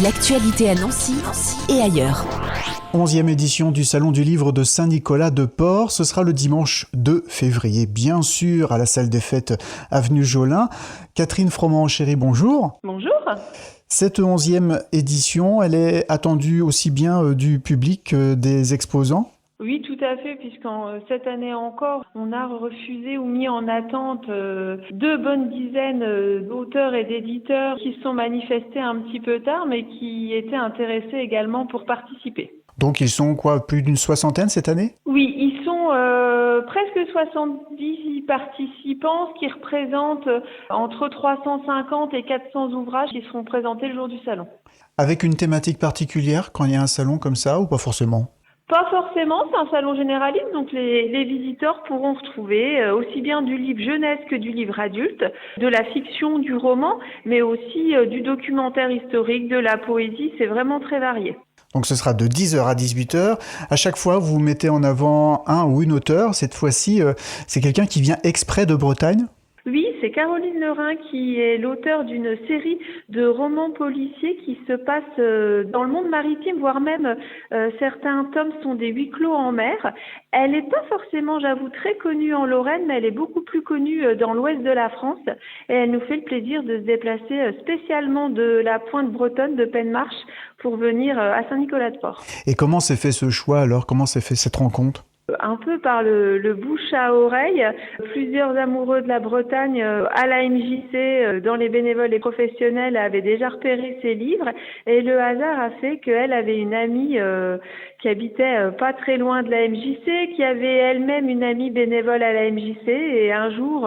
L'actualité à Nancy et ailleurs. 11e édition du Salon du Livre de Saint-Nicolas-de-Port. Ce sera le dimanche 2 février, bien sûr, à la salle des fêtes avenue Jolin. Catherine Froment-Chéry, bonjour. Bonjour. Cette 11e édition, elle est attendue aussi bien du public que des exposants ? Oui, tout à fait, puisqu'en cette année encore, on a refusé ou mis en attente 2 bonnes dizaines d'auteurs et d'éditeurs qui se sont manifestés un petit peu tard, mais qui étaient intéressés également pour participer. Donc ils sont plus d'une soixantaine cette année ? Oui, ils sont presque 70 participants, ce qui représente entre 350 et 400 ouvrages qui seront présentés le jour du salon. Avec une thématique particulière quand il y a un salon comme ça ou pas forcément ? Pas forcément, c'est un salon généraliste, donc les visiteurs pourront retrouver aussi bien du livre jeunesse que du livre adulte, de la fiction, du roman, mais aussi du documentaire historique, de la poésie, c'est vraiment très varié. Donc ce sera de 10h à 18h. À chaque fois, vous mettez en avant un ou une auteure. Cette fois-ci, c'est quelqu'un qui vient exprès de Bretagne ? Oui, c'est Caroline Lerain qui est l'auteure d'une série de romans policiers qui se passent dans le monde maritime, voire même certains tomes sont des huis clos en mer. Elle n'est pas forcément, j'avoue, très connue en Lorraine, mais elle est beaucoup plus connue dans l'ouest de la France. Et elle nous fait le plaisir de se déplacer spécialement de la pointe bretonne de Penmarch pour venir à Saint-Nicolas-de-Port. Et comment s'est fait ce choix alors ? Comment s'est fait cette rencontre ? Un peu par le bouche à oreille, plusieurs amoureux de la Bretagne à la MJC, dans les bénévoles et professionnels, avaient déjà repéré ses livres et le hasard a fait qu'elle avait une amie qui habitait pas très loin de la MJC, qui avait elle-même une amie bénévole à la MJC et un jour,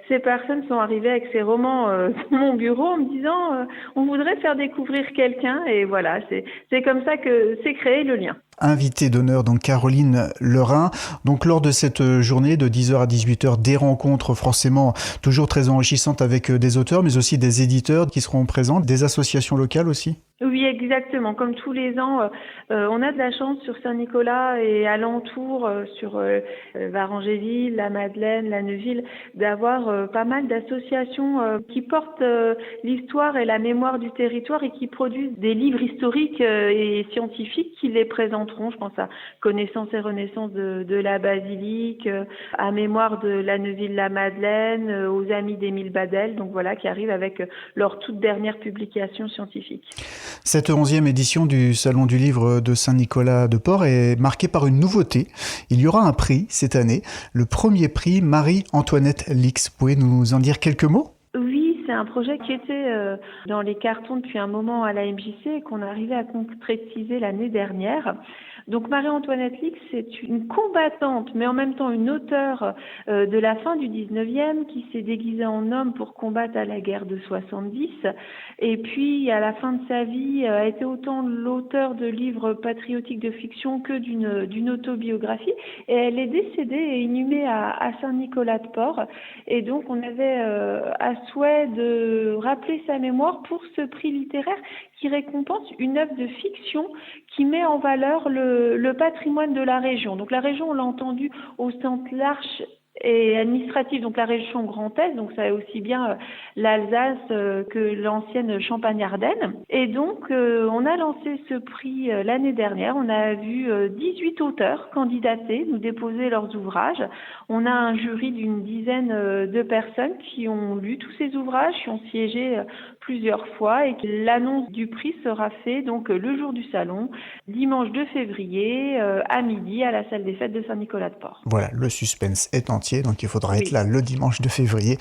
ces personnes sont arrivées avec ces romans dans mon bureau en me disant on voudrait faire découvrir quelqu'un et voilà, c'est comme ça que s'est créé le lien. Invitée d'honneur, donc Caroline Lerain. Donc lors de cette journée de 10h à 18h, des rencontres forcément toujours très enrichissantes avec des auteurs, mais aussi des éditeurs qui seront présents, des associations locales aussi. Oui, exactement. Comme tous les ans, on a de la chance sur Saint-Nicolas et alentour, sur Varangéville, la Madeleine, la Neuville, d'avoir pas mal d'associations qui portent l'histoire et la mémoire du territoire et qui produisent des livres historiques et scientifiques qui les présenteront. Je pense à Connaissance et Renaissance de la Basilique, à Mémoire de la Neuville-la Madeleine, aux Amis d'Émile Badel, donc voilà, qui arrivent avec leur toute dernière publication scientifique. Cette 11e édition du Salon du Livre de Saint-Nicolas-de-Port est marquée par une nouveauté. Il y aura un prix cette année, le premier prix Marie-Antoinette Lix. Vous pouvez nous en dire quelques mots ? Oui, c'est un projet qui était dans les cartons depuis un moment à la MJC et qu'on arrivait à concrétiser l'année dernière. Donc Marie-Antoinette Lix, c'est une combattante, mais en même temps une auteure de la fin du 19e qui s'est déguisée en homme pour combattre à la guerre de 70. Et puis, à la fin de sa vie, a été autant l'auteur de livres patriotiques de fiction que d'une autobiographie. Et elle est décédée et inhumée à Saint-Nicolas-de-Port. Et donc, on avait à souhait de rappeler sa mémoire pour ce prix littéraire qui récompense une œuvre de fiction qui met en valeur le patrimoine de la région. Donc la région, on l'a entendu au sens large et administratif, donc la région Grand Est, donc ça est aussi bien l'Alsace que l'ancienne Champagne-Ardenne. Et donc on a lancé ce prix l'année dernière, on a vu 18 auteurs candidater, nous déposer leurs ouvrages. On a un jury d'une dizaine de personnes qui ont lu tous ces ouvrages, qui ont siégé plusieurs fois et que l'annonce du prix sera faite donc le jour du salon, dimanche 2 février à midi à la salle des fêtes de Saint-Nicolas-de-Port. Voilà, le suspense est entier, donc il faudra être là le dimanche 2 février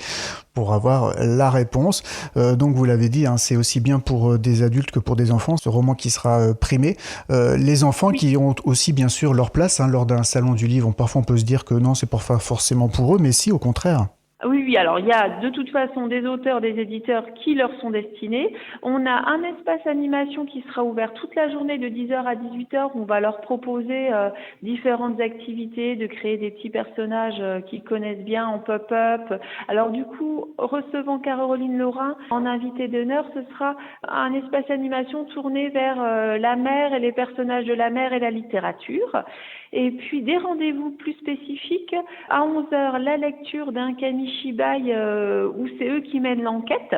pour avoir la réponse. Donc vous l'avez dit, c'est aussi bien pour des adultes que pour des enfants, ce roman qui sera primé. Les enfants qui ont aussi bien sûr leur place lors d'un salon du livre, parfois on peut se dire que non, c'est pas forcément pour eux, mais si, au contraire. Oui, alors il y a de toute façon des auteurs, des éditeurs qui leur sont destinés. On a un espace animation qui sera ouvert toute la journée de 10h à 18h où on va leur proposer différentes activités, de créer des petits personnages qu'ils connaissent bien en pop-up. Alors du coup, recevant Caroline Lerain en invitée d'honneur, ce sera un espace animation tourné vers la mer et les personnages de la mer et la littérature. Et puis des rendez-vous plus spécifiques. À 11h, la lecture d'un Kamishibai où c'est eux qui mènent l'enquête.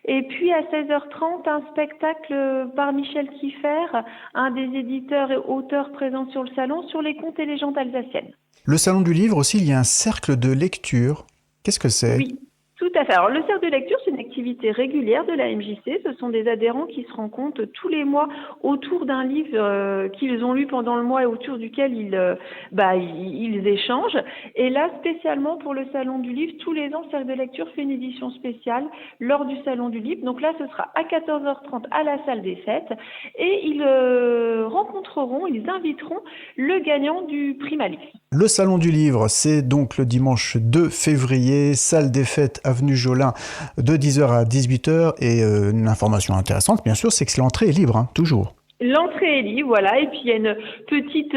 Et puis à 16h30, un spectacle par Michel Kiffer, un des éditeurs et auteurs présents sur le salon, sur les contes et légendes alsaciennes. Le salon du livre aussi, il y a un cercle de lecture. Qu'est-ce que c'est ? Oui. Tout à fait. Alors, le cercle de lecture, c'est une activité régulière de la MJC. Ce sont des adhérents qui se rencontrent tous les mois autour d'un livre qu'ils ont lu pendant le mois et autour duquel ils échangent. Et là, spécialement pour le Salon du Livre, tous les ans, le cercle de lecture fait une édition spéciale lors du Salon du Livre. Donc là, ce sera à 14h30 à la salle des fêtes. Et ils ils inviteront le gagnant du prix Malix. Le Salon du Livre, c'est donc le dimanche 2 février, salle des fêtes, avenue Jolin, de 10h à 18h. Et une information intéressante, bien sûr, c'est que l'entrée est libre, toujours. L'entrée est libre, voilà. Et puis, il y a une petite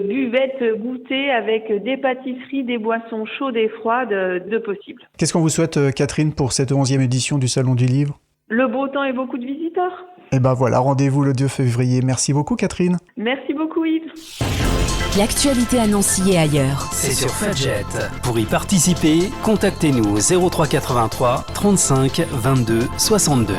buvette goûter avec des pâtisseries, des boissons chaudes et froides de possible. Qu'est-ce qu'on vous souhaite, Catherine, pour cette 11e édition du Salon du Livre ? Le beau temps et beaucoup de visiteurs. Et ben voilà, rendez-vous le 2 février. Merci beaucoup, Catherine. Merci beaucoup, Yves. L'actualité à Nancy et ailleurs. C'est sur Fadjet. Pour y participer, contactez-nous au 03 83 35 22 62.